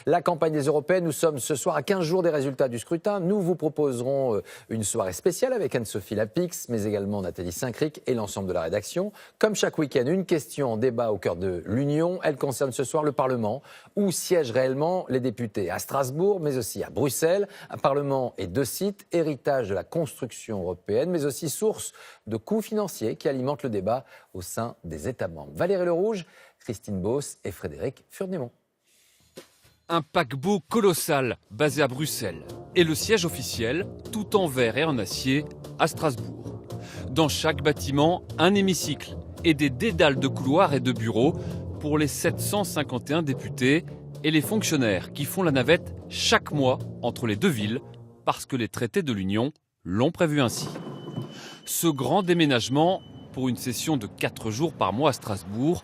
La campagne des européennes, nous sommes ce soir à 15 jours des résultats du scrutin. Nous vous proposerons une soirée spéciale avec Anne-Sophie Lapix, mais également Nathalie Saint-Cric et l'ensemble de la rédaction. Comme chaque week-end, une question en débat au cœur de l'Union. Elle concerne ce soir le Parlement, où siègent réellement les députés. À Strasbourg, mais aussi à Bruxelles. Un Parlement et 2 sites, héritage de la construction européenne, mais aussi source de coûts financiers qui alimentent le débat au sein des États membres. Valérie Lerouge, Christine Beausse et Frédéric Furnemont. Un paquebot colossal basé à Bruxelles et le siège officiel, tout en verre et en acier, à Strasbourg. Dans chaque bâtiment, un hémicycle et des dédales de couloirs et de bureaux pour les 751 députés et les fonctionnaires qui font la navette chaque mois entre les deux villes parce que les traités de l'Union l'ont prévu ainsi. Ce grand déménagement, pour une session de 4 jours par mois à Strasbourg,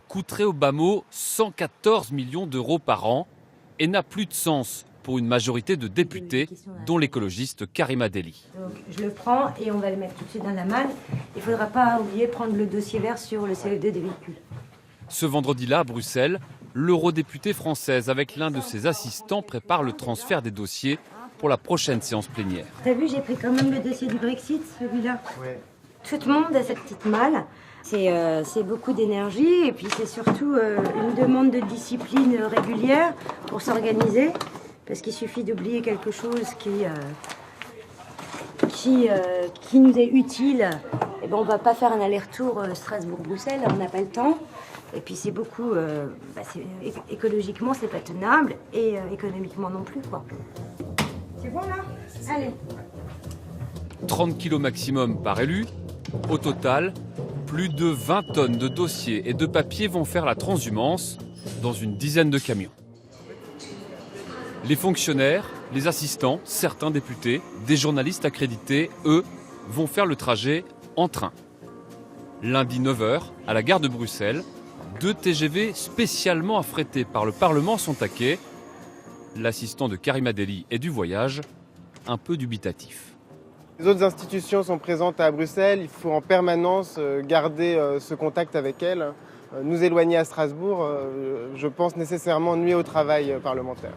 coûterait au bas mot 114 millions d'euros par an et n'a plus de sens pour une majorité de députés, dont l'écologiste Karima Delli. Donc je le prends et on va le mettre tout de suite dans la malle. Il ne faudra pas oublier de prendre le dossier vert sur le CE2 des véhicules. Ce vendredi-là, à Bruxelles, l'eurodéputée française avec l'un de ses assistants prépare le transfert des dossiers pour la prochaine séance plénière. T'as vu, j'ai pris quand même le dossier du Brexit, celui-là. Ouais. Tout le monde a cette petite malle. C'est beaucoup d'énergie et puis c'est surtout une demande de discipline régulière pour s'organiser. Parce qu'il suffit d'oublier quelque chose qui nous est utile. Et ben on ne va pas faire un aller-retour Strasbourg-Bruxelles, on n'a pas le temps. Et puis c'est beaucoup, écologiquement c'est pas tenable et économiquement non plus, quoi. C'est bon là ? Allez. 30 kilos maximum par élu. Au total, plus de 20 tonnes de dossiers et de papiers vont faire la transhumance dans une dizaine de camions. Les fonctionnaires, les assistants, certains députés, des journalistes accrédités, eux, vont faire le trajet en train. Lundi 9h, à la gare de Bruxelles, 2 TGV spécialement affrétés par le Parlement sont à quai. L'assistant de Karima Delli est du voyage, un peu dubitatif. Les autres institutions sont présentes à Bruxelles, il faut en permanence garder ce contact avec elles. Nous éloigner à Strasbourg, je pense nécessairement nuit au travail parlementaire.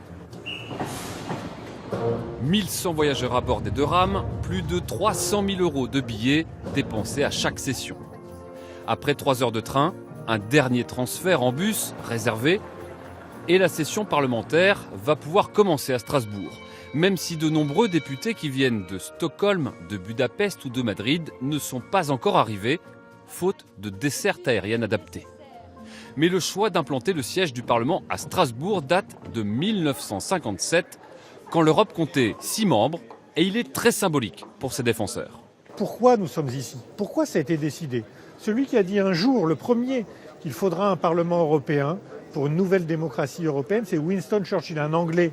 1100 voyageurs à bord des 2 rames, plus de 300 000 euros de billets dépensés à chaque session. Après 3 heures de train, un dernier transfert en bus réservé et la session parlementaire va pouvoir commencer à Strasbourg. Même si de nombreux députés qui viennent de Stockholm, de Budapest ou de Madrid ne sont pas encore arrivés, faute de desserte aérienne adaptée. Mais le choix d'implanter le siège du Parlement à Strasbourg date de 1957, quand l'Europe comptait 6 membres, et il est très symbolique pour ses défenseurs. Pourquoi nous sommes ici ? Pourquoi ça a été décidé ? Celui qui a dit un jour, le premier, qu'il faudra un Parlement européen pour une nouvelle démocratie européenne, c'est Winston Churchill, un Anglais.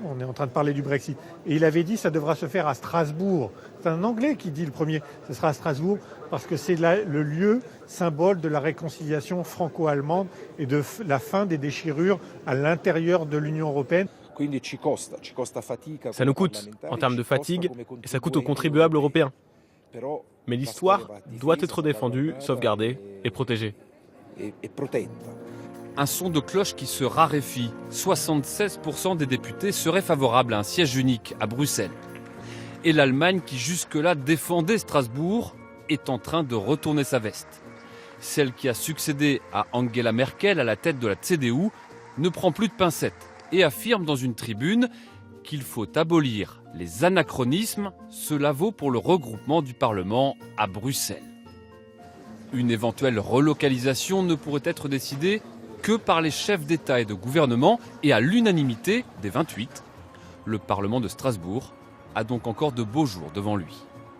On est en train de parler du Brexit. Et il avait dit que ça devra se faire à Strasbourg. C'est un Anglais qui dit le premier, ce sera à Strasbourg, parce que c'est le lieu symbole de la réconciliation franco-allemande et de la fin des déchirures à l'intérieur de l'Union européenne. Ça nous coûte en termes de fatigue et ça coûte aux contribuables européens. Mais l'histoire doit être défendue, sauvegardée et protégée. Un son de cloche qui se raréfie. 76% des députés seraient favorables à un siège unique à Bruxelles. Et l'Allemagne, qui jusque-là défendait Strasbourg, est en train de retourner sa veste. Celle qui a succédé à Angela Merkel à la tête de la CDU ne prend plus de pincettes et affirme dans une tribune qu'il faut abolir les anachronismes. Cela vaut pour le regroupement du Parlement à Bruxelles. Une éventuelle relocalisation ne pourrait être décidée que par les chefs d'État et de gouvernement et à l'unanimité des 28. Le Parlement de Strasbourg a donc encore de beaux jours devant lui.